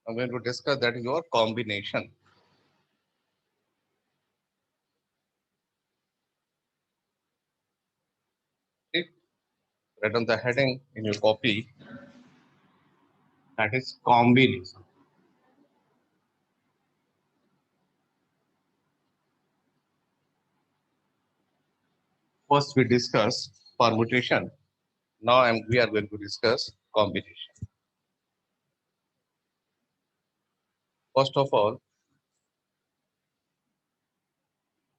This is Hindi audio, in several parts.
I'm going to discuss that is your combination. Okay? Write on the heading in your copy, that is combination. First we discuss permutation. Now we are going to discuss combination. First of all,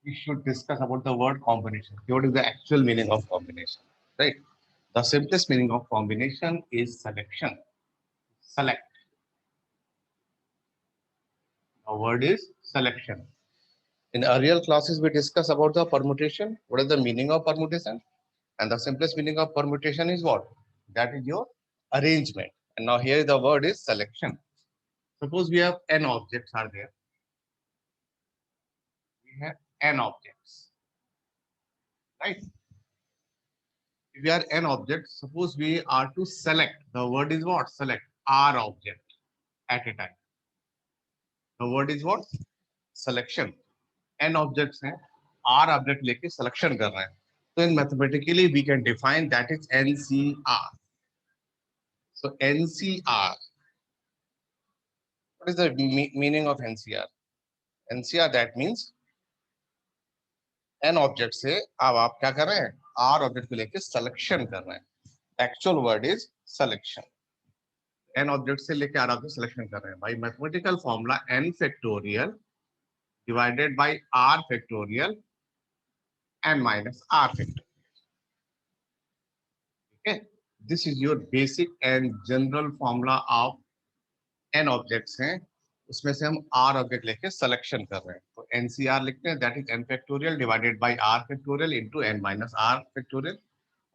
we should discuss about the word combination. What is the actual meaning of combination? Right? The simplest meaning of combination is selection. Select. The word is selection. In earlier classes, we discussed about the permutation. What is the meaning of permutation? And the simplest meaning of permutation is what? That is your arrangement. And now here the word is selection. Suppose we have n objects are there. We have n objects, right? If we are n objects, suppose we are to select. The word is what? Select r object at a time. The word is what? Selection. n objects हैं, r object लेके selection कर रहे हैं. So in mathematically we can define that is NCR. So NCR. What is the meaning of NCR? NCR that means n object से अब आप क्या कर रहे हैं r ऑब्जेक्ट को लेके सिलेक्शन कर रहे हैं actual word is selection n object से लेके r ऑब्जेक्ट सिलेक्शन कर रहे हैं भाई mathematical formula n factorial divided by r factorial n minus r factorial ठीक है this is your basic and general formula of n objects हैं उसमें से हम r ऑब्जेक्ट लेके सिलेक्शन कर रहे हैं तो NCR लिखते हैं that is n factorial divided by r factorial into n minus r factorial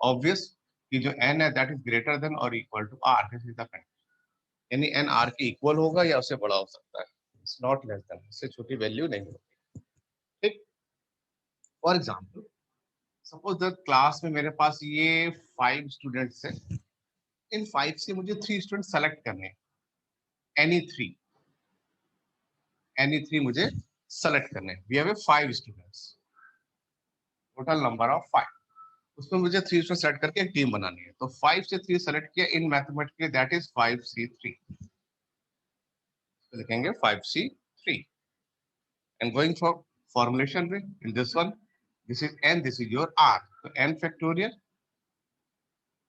obvious कि जो n है दैट इज ग्रेटर देन और equal to r this is the condition यानी n r के इक्वल होगा या उससे बड़ा हो सकता है इट्स नॉट लेस देन इससे छोटी वैल्यू नहीं होगी ठीक for example suppose that class में मेरे पास ये 5 स्टूडेंट्स हैं इन 5 से मुझे 3 स्टूडेंट सेलेक्ट करने हैं एनी 3 मुझे सेलेक्ट करने हैं we have 5 students total number of 5 उसमें मुझे 3 से सेलेक्ट करके एक टीम बनानी है तो 5 से 3 सेलेक्ट किया इन मैथमेटिकली दैट इज 5C3 तो लिखेंगे 5C3 and going for formulation में in this one this is n this is your r तो n factorial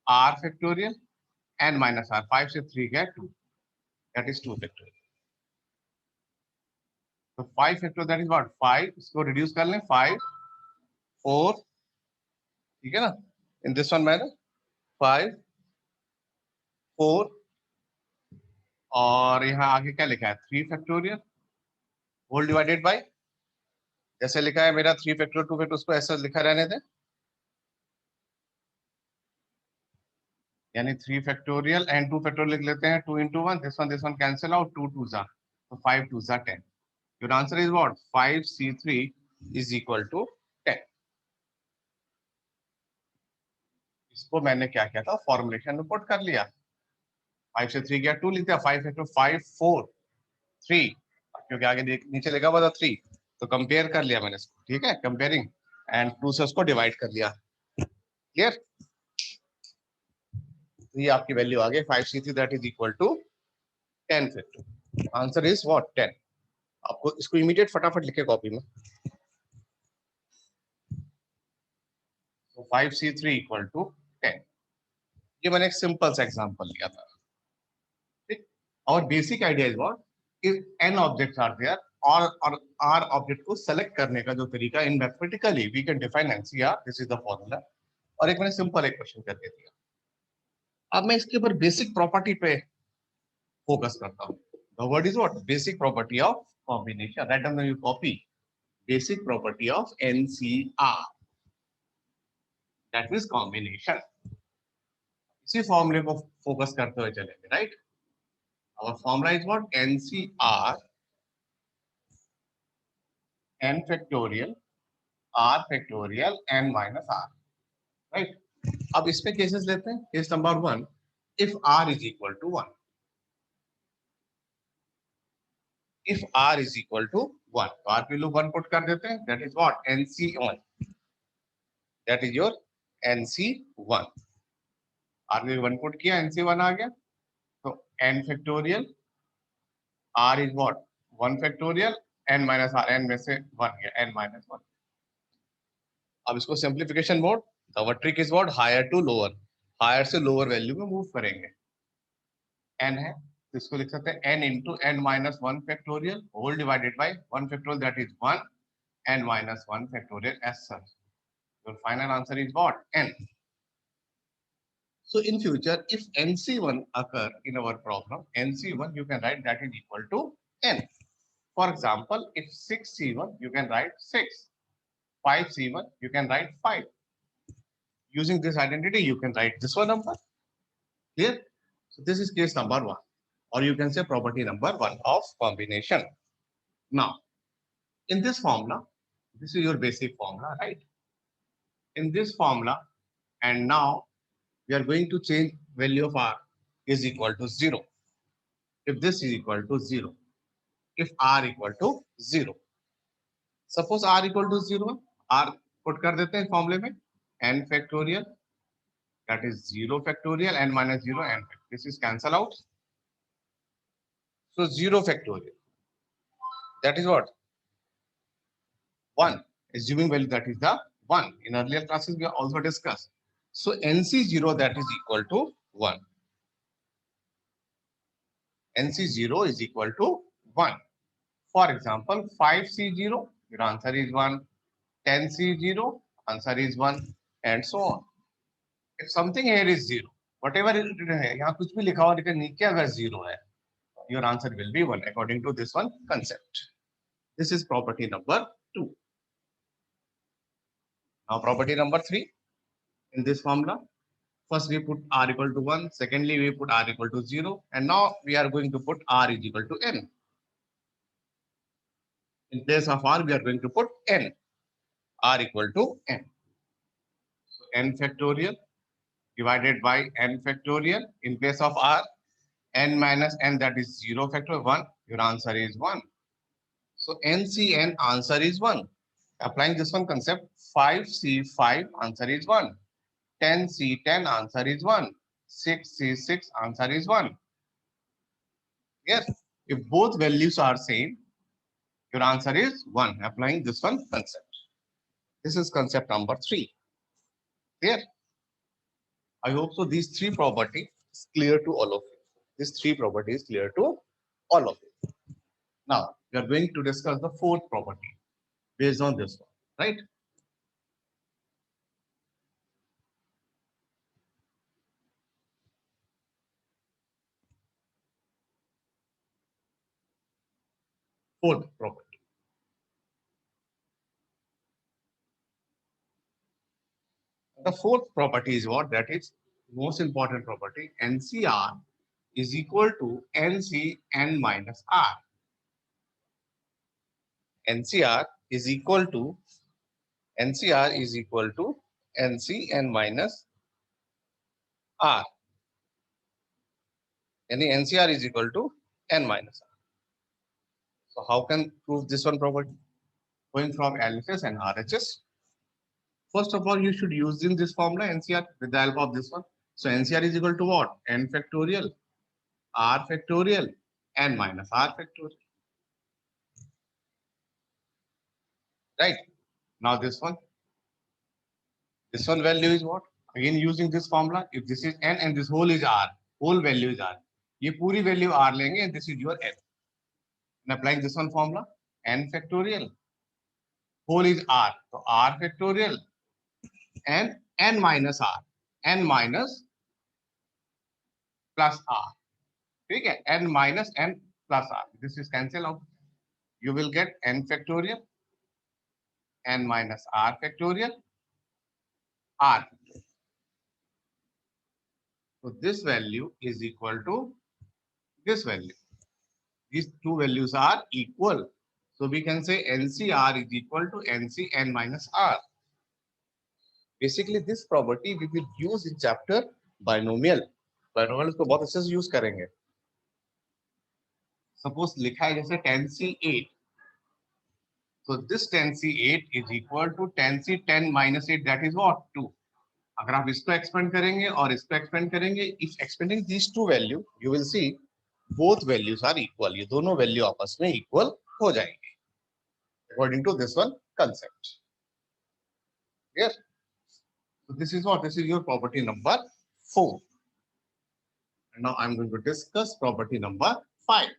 r factorial n minus r 5 से 3 गया 2 दैट इज 2 फैक्टोरियल तो 5 फैक्टोरियल दैट इज व्हाट 5 इसको रिड्यूस कर लें 5 4 ठीक है ना इन दिस वन मैंने 5 4 और यहाँ आगे क्या लिखा है 3 फैक्टोरियल होल डिवाइडेड बाय जैसे लिखा है मेरा 3 फैक्टोरियल 2 फैक्टोरियल उसको ऐसा लिखा रहने दें यानी 3 फैक्टोरियल एंड 2 फैक्टोरियल लिख लेते हैं 2 into 1 this one cancel out 2 2 जा तो 5 2 जा 10 your answer is what 5C3 is equal to 10 इसको मैंने क्या किया था फॉर्मुलेशन में पुट कर लिया 5 से 3 गया 2 लिख दिया 5 फैक्टर 5 4 3 क्योंकि आगे नीचे लिखा हुआ था 3 तो कंपेयर कर लिया मैंने इसको ठीक है कंपेयरिंग एंड 2 से उसको डिवाइड कर लिया क्लियर तो ये आपकी वैल्यू आ गई 5C3 that is equal to 10 factor answer is what 10 आपको इसको इमीडिएट फटाफट लिखे कॉपी में तो 5C3 इक्वल टू 10 ये मैंने एक सिंपल सा एग्जांपल लिया था ठीक और basic idea is what if n objects are there और r ऑब्जेक्ट को सेलेक्ट करने का जो तरीका in mathematically we can define NCR this is the formula और एक मैंने सिंपल एक क्वेश्चन करके दिया अब मैं इसके ऊपर बेसिक प्रॉपर्टी पे फोकस करता हूं the word is what basic property of combination right down your copy basic property of NCR that means combination इसी फॉर्मूले को फोकस करते हुए चलेंगे right our formula is what NCR n factorial r factorial n minus r right अब इसमें केसेस लेते हैं case number 1 if r is equal to 1 if r is equal to 1, तो r वैल्यू 1 पुट कर देते हैं, that is what NC1, that is your NC1, r value 1 put किया, NC1 आ गया, तो n factorial r is what 1 factorial n minus r, n में से 1 गया, n माइनस 1. अब इसको simplification mode, our trick is what higher to lower, higher से लोअर वैल्यू में मूव करेंगे. n है तो इसको लिख सकते हैं n into n minus 1 factorial whole divided by 1 factorial, that is 1, n minus 1 factorial as such. Your final answer is what? N. So in future, if NC1 occur in our problem, NC1 you can write that is equal to n. For example, if 6C1 you can write 6, 5C1 you can write 5. Using this identity you can write this one number. Clear? So this is case number 1, or you can say property number 1 of combination. Now, in this formula, this is your basic formula, right? In this formula, and now we are going to change value of r is equal to 0. If this is equal to 0, if r equal to 0, suppose r equal to 0, r put कर देते हैं फॉर्मूले में, n factorial, that is 0 factorial, n minus 0, n. This is cancel out. So 0 factorial, that is what? 1. Assuming value that is the 1. In earlier classes we also discussed. So NC0 that is equal to 1. NC0 is equal to 1. For example, 5C0, your answer is 1. 10C0, answer is 1, and so on. If something here is 0, whatever it है, यहाँ कुछ भी लिखा हुआ लेकिन नीचे अगर 0 है, your answer will be 1 according to this one concept. This is property number 2. Now property number 3, in this formula, first we put r equal to 1, secondly we put r equal to 0, and now we are going to put r is equal to n. In place of r, we are going to put n, r equal to n. So n factorial divided by n factorial, in place of r, n minus n, that is 0 factorial 1, your answer is 1. So NCN answer is 1. Applying this one concept, 5C5 answer is 1. 10C10 answer is 1. 6C6 answer is 1. Yes, if both values are same, your answer is 1. Applying this one concept. This is concept number 3. Clear? I hope so. These 3 properties is clear to all of you. These 3 properties clear to all of you. Now, we are going to discuss the 4th property based on this one, right? Fourth property. The 4th property is what? That is most important property. NCR is equal to NC n minus R. NCR is equal to NC n minus R. And the NCR is equal to n minus R. So how can prove this one property? Going from LHS and RHS. First of all, you should use in this formula NCR with the help of this one. So NCR is equal to what? N factorial, R factorial, n minus R factorial. Right? Now this one value is what? Again using this formula, if this is n and this whole is R, whole value is R. ये पूरी value R लेंगे and this is your n. And applying this one formula, n factorial, whole is R, so R factorial, and n minus R, n minus plus R. ठीक है? n minus n plus R. This is cancel out. You will get n factorial, n minus R factorial, R. So this value is equal to this value. These two values are equal. So we can say NCR is equal to NC n minus R. Basically, this property we will use in chapter binomial. Binomial को बहुत अच्छे से use करेंगे. सपोज लिखा है जैसे 10C8, so this 10C8 is equal to 10C10 minus 8, that is what 2. अगर आप इसको एक्सपेंड करेंगे और इसको एक्सपेंड करेंगे, if expanding this to value you will see both values are equal, ये दोनों वैल्यू आपस में इक्वल हो जाएंगे according to this one concept. Yes. So this is what, this is your property number 4. And now I'm going to discuss property number 5.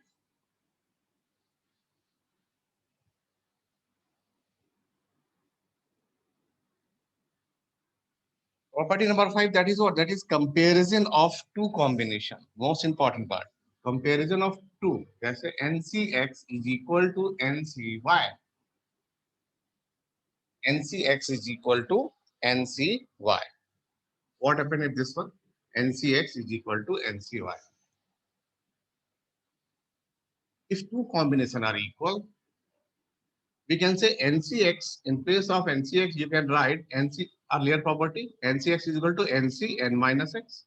Property number 5, that is what? That is comparison of two combination. Most important part. Comparison of two. जैसे NCX is equal to NCY. NCX is equal to NCY. What happened if this one? NCX is equal to NCY. If two combinations are equal, we can say NCX. In place of NCX, you can write NC earlier property. NCX is equal to NC n minus X.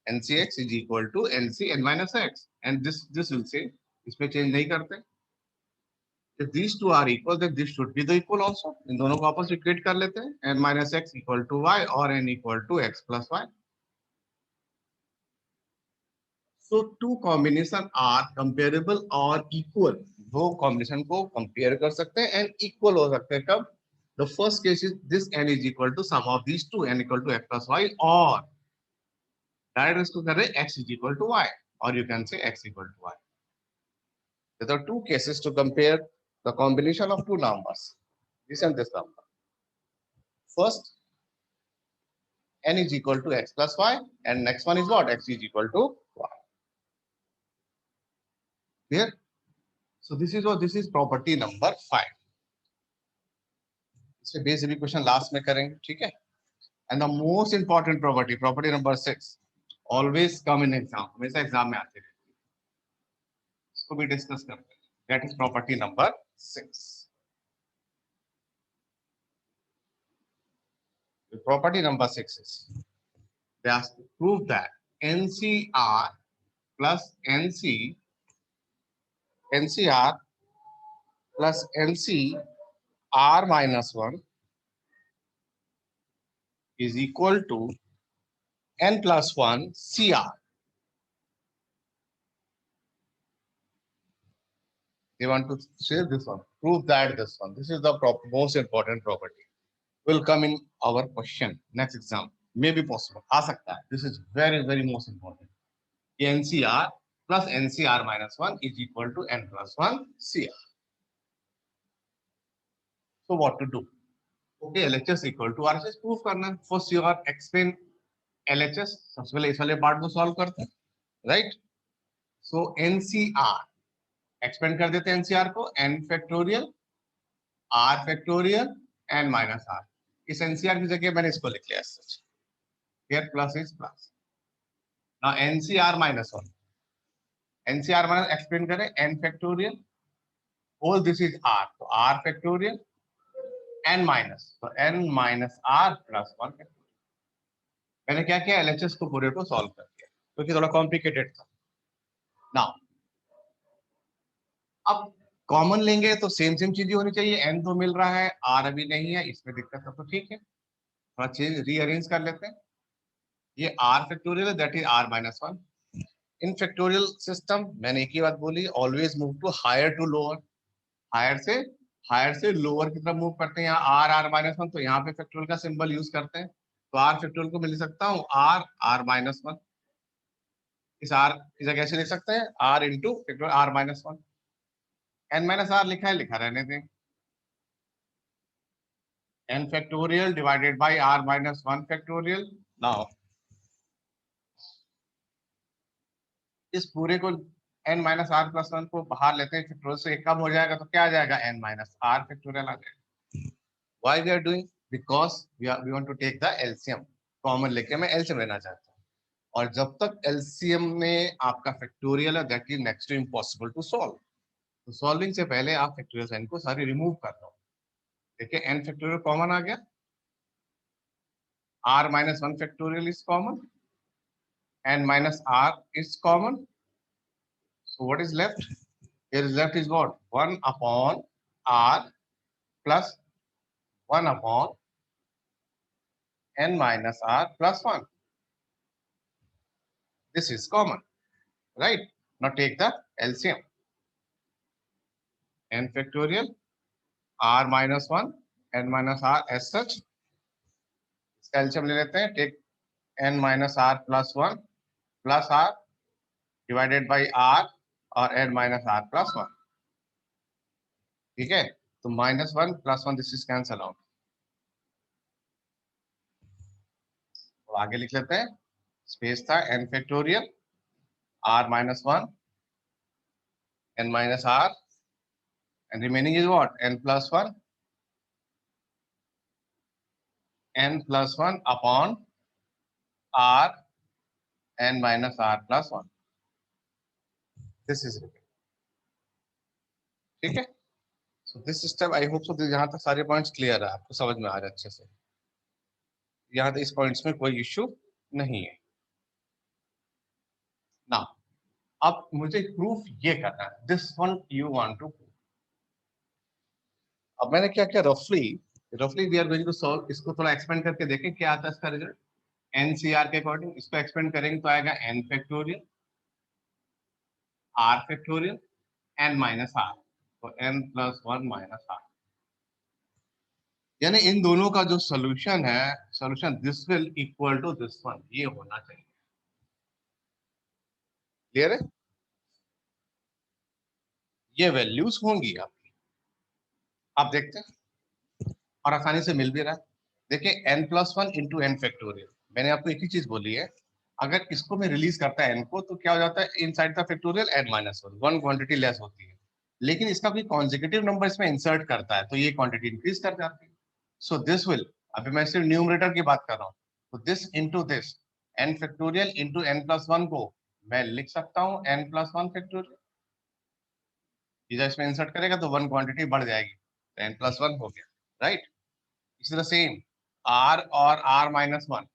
NCX is equal to NC n minus X. And this will say, इसमें change नहीं करते. If these two are equal, then this should be the equal also. इन दोनों को आपस में equate कर लेते हैं. N minus X equal to Y or N equal to X plus Y. So two combination are comparable or equal. दो combination को compare कर सकते हैं and equal हो सकते हैं कब? The first case is this N is equal to sum of these two, N equal to X plus Y, or direct इसको कर रहे X is equal to Y, or you can say X equal to Y. There are two cases to compare the combination of two numbers, this and this number. First, N is equal to X plus Y, and next one is what? X is equal to Y. Clear? So this is what, this is property number 5. इससे बेस इक्वेशन लास्ट में करेंगे, ठीक है? And the most important property, property number 6, always come in exam. हमेशा एग्जाम में आते रहते हैं. इसको भी डिस्कस करते हैं. That is property number 6. The property number 6 is they ask to prove that NCR plus NCR plus NCR minus 1 is equal to N plus 1 CR. They want to say this one, prove that this one. This is the most important property. Will come in our question next exam. May be possible. आ सकता है. This is very, very most important. NCR plus NCR minus 1 is equal to N plus 1 CR. So what to do? Okay, LHS equal to RHS prove करना. First you are explain LHS. सबसे पहले इस वाले पार्ट को सॉल्व करते हैं, right? So NCR एक्सपेंड कर देते हैं NCR को n factorial r factorial n minus r. इस NCR की जगह मैंने इसको लिख लिया सच. Here plus is plus. Now NCR minus 1. NCR minus expand करें n factorial. All this is r. तो r फैक्टोरियल n माइनस, तो n minus r plus 1 factorial. मैंने क्या किया? LHS को पूरे को सॉल्व कर दिया क्योंकि थोड़ा कॉम्प्लिकेटेड था. नाउ अब कॉमन लेंगे तो सेम चीजें होनी चाहिए. n तो मिल रहा है, r अभी नहीं है, इसमें दिक्कत है, तो ठीक है थोड़ा चेंज रीअरेंज कर लेते हैं. ये r फैक्टोरियल है, that is r minus 1. In factorial system मैंने एक ही बात बोली, always move to higher to lower. Higher से लोअर की तरफ मूव करते हैं. यहाँ r माइनस 1, तो यहाँ पे फैक्टोरियल का सिंबल यूज करते हैं, तो r फैक्टोरियल को मिल सकता हूँ r माइनस 1. इस r की जगह कैसे लिख सकते हैं? r into factorial r minus 1. n minus r लिखा है, लिखा रहने दें. n factorial divided by r minus 1 factorial. Now इस पूरे को n माइनस r प्लस 1 को बाहर लेते हैं, फैक्टोरियल से कम हो जाएगा, तो क्या आ जाएगा? n माइनस r फैक्टोरियल आ जाएगा. Why we are doing? Because we want to take the LCM. Common लेके मैं एलसीएम लेना चाहता हूँ, और जब तक एलसीएम में आपका फैक्टोरियल है, that is next to impossible to solve. तो सॉल्विंग से पहले आप फैक्टोरियल साइन को सारी रिमूव कर दो. देखिए n फैक्टोरियल कॉमन आ गया, r minus 1 factorial is common, n minus r is common, So what is left? Here is left is what? 1 upon r plus 1 upon n minus r plus 1. This is common, right? Now take the LCM. N factorial r minus 1 n minus r as such. इसका LCM ले लेते हैं. Take n minus r plus 1 plus r divided by r और n minus r plus 1. ठीक है, तो -1 + 1 दिस इज कैंसल आउट. तो आगे लिख लेते हैं. स्पेस था n factorial r minus 1 n minus r and remaining is what? n plus 1 n plus 1 upon r n minus r plus 1. This is written. ठीक है. So this step I hope so यहाँ तक सारे पॉइंट्स क्लियर है, आपको समझ में आ रहा है अच्छे से. यहाँ तक इस पॉइंट्स में कोई इश्यू नहीं है ना. अब मुझे प्रूफ ये करना है. This one you want to proof. अब मैंने क्या किया, रफली we are going to solve. इसको थोड़ा एक्सपेंड करके देखें क्या आता है इसका रिजल्ट. एनसीआर के अकॉर्डिंग इसको एक्सपेंड करेंगे तो आएगा n factorial r factorial n minus r. तो n प्लस 1 माइनस r. यानी इन दोनों का जो सोल्यूशन है, solution this will equal to this one, ये होना चाहिए. क्लियर है. ये वैल्यूज होंगी आपकी. आप देखते हैं और आसानी से मिल भी रहा है. देखिए n plus 1 into n factorial. मैंने आपको एक ही चीज बोली है, अगर इसको मैं रिलीज करता है n को तो क्या हो जाता है, inside the factorial n minus 1 one quantity less होती है. लेकिन इसका कोई कॉन्जिक्यूटिव नंबर इसमें इंसर्ट करता है तो ये क्वांटिटी इंक्रीज कर जाती है. सो दिस विल, अभी मैं सिर्फ न्यूमरेटर की बात कर रहा हूँ, तो this into this n factorial into n plus 1 को मैं लिख सकता हूँ n प्लस 1 फैक्टोरियल. जब इसमें इंसर्ट करेगा तो वन क्वांटिटी बढ़ जाएगी, तो n प्लस 1 हो गया, राइट. इस तरह सेम r और r माइनस 1,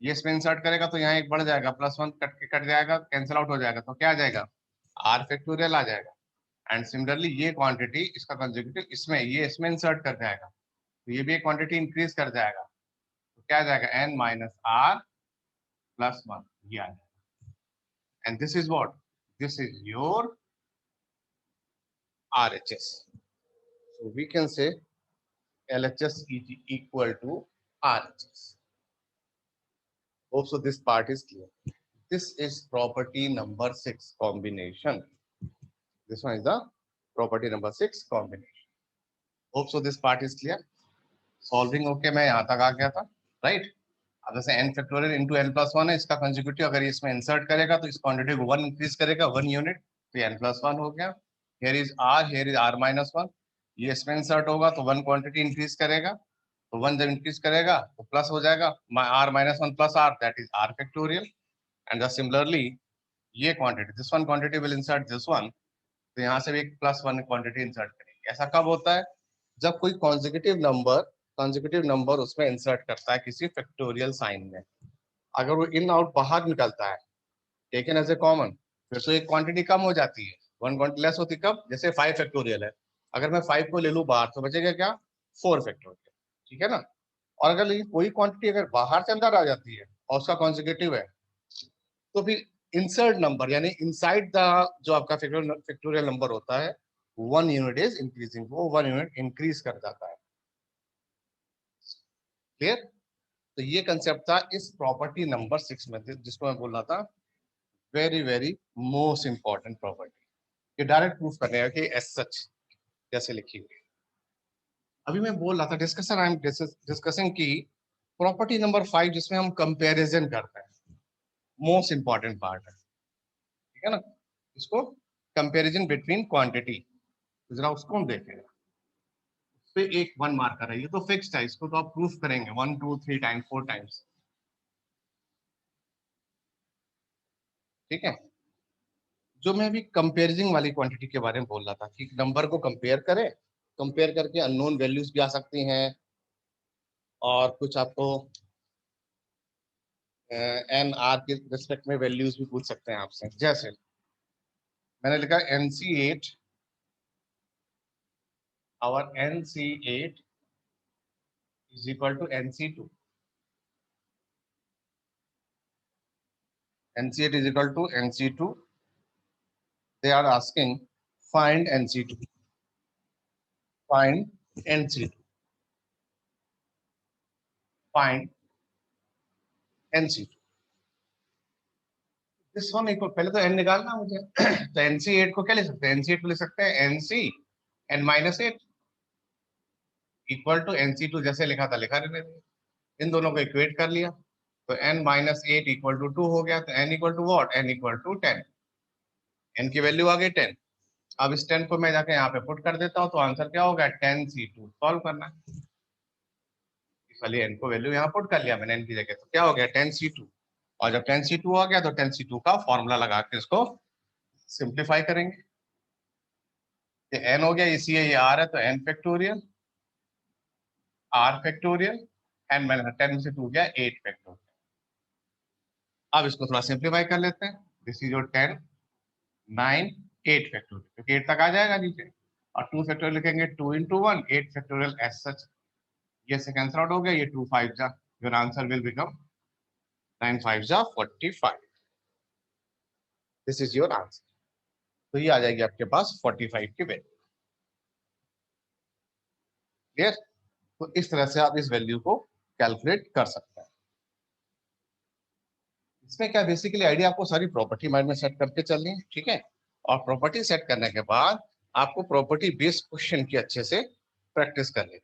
ये इसमें इंसर्ट करेगा तो यहाँ एक बढ़ जाएगा, प्लस 1 कट के कट जाएगा, कैंसिल आउट हो जाएगा, तो क्या आ जाएगा, r फैक्टोरियल आ जाएगा. एंड सिमिलरली ये क्वांटिटी इसका कंसेक्यूटिव इसमें, ये इसमें इंसर्ट कर जाएगा तो ये भी एक क्वांटिटी इंक्रीज कर जाएगा, तो क्या आ जाएगा, n माइनस r प्लस 1, ये आ जाएगा. And this is what, this is your RHS. So we can say LHS is equal to RHS. Hope so this part is clear. This is property number 6 combination. This one is the property number 6 combination. Hope so this part is clear. Solving okay, मैं यहाँ तक आ गया था, right? अब जैसे n factorial into n plus 1 है, इसका कंसेक्यूटिव अगर इसमें इंसर्ट करेगा तो इस क्वांटिटी को 1 इंक्रीज करेगा, 1 यूनिट, तो n प्लस 1 हो गया. Here is r माइनस 1, ये इसमें इंसर्ट होगा तो 1 क्वांटिटी इंक्रीज करेगा, तो 1 जब इंक्रीज करेगा तो प्लस हो जाएगा, r minus 1 plus r, that is r factorial. And similarly ये quantity, this one quantity will insert this one, तो यहाँ से भी एक प्लस 1 क्वांटिटी इंसर्ट करेंगे. ऐसा कब होता है, जब कोई कॉन्जिक्यूटिव नंबर उसमें इंसर्ट करता है किसी फैक्टोरियल साइन में. अगर वो इन आउट बाहर निकलता है टेकन एज ए कॉमन, फिर तो एक क्वांटिटी कम हो जाती है, 1 क्वांटिटी लेस होती है. कब, जैसे 5 फैक्टोरियल है, अगर मैं 5 को ले लूं बाहर तो बचेगा क्या, 4 फैक्टोरियल. ठीक है ना. और अगर लेकिन कोई क्वांटिटी अगर बाहर से अंदर आ जाती है और उसका कॉन्जिक्यूटिव है, तो फिर इंसर्ट नंबर यानी इनसाइड द जो आपका फैक्टोरियल नंबर होता है, 1 यूनिट इज इंक्रीजिंग, वो 1 यूनिट इंक्रीज कर जाता है. क्लियर. तो ये कंसेप्ट था इस प्रॉपर्टी नंबर 6 में, जिसको मैं बोल रहा था very very most important property. ये डायरेक्ट प्रूफ करने है कि एज सच कैसे लिखी हुई. अभी मैं बोल रहा था डिस्कशन, आई एम डिस्कसिंग की प्रॉपर्टी नंबर 5 जिसमें हम कंपैरिजन करते हैं, मोस्ट इंपॉर्टेंट पार्ट है. ठीक है ना. इसको कंपैरिजन बिटवीन क्वांटिटी, जरा उसको हम देखेंगे. पे एक 1 मार्कर है, ये तो फिक्स्ड है, इसको तो आप प्रूफ करेंगे 1 2 3 टाइम्स 4 टाइम्स. ठीक है. जो मैं अभी कंपेरिजिंग वाली क्वांटिटी के बारे में बोल रहा था कि नंबर को कंपेयर करें, कंपेयर करके अननोन वैल्यूज भी आ सकती हैं और कुछ आपको एन आर के रिस्पेक्ट में वैल्यूज भी पूछ सकते हैं आपसे. जैसे मैंने लिखा NC8, our NC8 is equal to NC2. NC8 is equal to NC2. They are asking find NC2. Find NC2. Find NC2. This one equal, पहले तो n निकालना मुझे तो NC8 को क्या लिख सकते हैं? NC8 को लिख सकते हैं NC n-8 equal to NC2, जैसे लिखा था लिखा रहने दीजिए। इन दोनों को इक्वेट कर लिया तो n-8 इक्वल टू 2 हो गया, तो n equal to what? n equal to 10। n की वैल्यू आ गई 10। अब इस 10 को मैं जाके यहाँ पे पुट कर देता हूँ, तो आंसर क्या होगा? 10C2। सॉल्व करना है, इस वाली n को वैल्यू यहाँ पुट कर लिया मैंने n की जगह, तो क्या हो गया? 10C2। और जब 10C2 आ गया तो 10C2 का फॉर्मूला लगा के इसको सिंप्लीफाई करेंगे। ये n हो गया, इसी ये r है, तो n factorial r factorial and मैंने 10 से 2 गया 8 फैक्टोरियल। अब इसको थोड़ा सिंप्लीफाई कर लेते हैं। दिस इज योर 10 9 8 फैक्टोरियल, क्योंकि 8 तक आ जाएगा नीचे, और 2 फैक्टोरियल लिखेंगे 2 into 1 8 फैक्टोरियल एज सच। ये से कैंसिल आउट हो गया, ये 2 5 जा, योर आंसर विल बिकम 9 5 जा 45। This is your answer. तो ये आ जाएगी आपके पास 45 की वैल्यू। क्लियर? तो इस तरह से आप इस वैल्यू को कैलकुलेट कर सकते हैं। इसमें क्या बेसिकली आइडिया, आपको सारी प्रॉपर्टी माइंड में सेट करके चलनी है, ठीक है? और प्रॉपर्टी सेट करने के बाद आपको प्रॉपर्टी बेस्ड क्वेश्चन की अच्छे से प्रैक्टिस करनी है।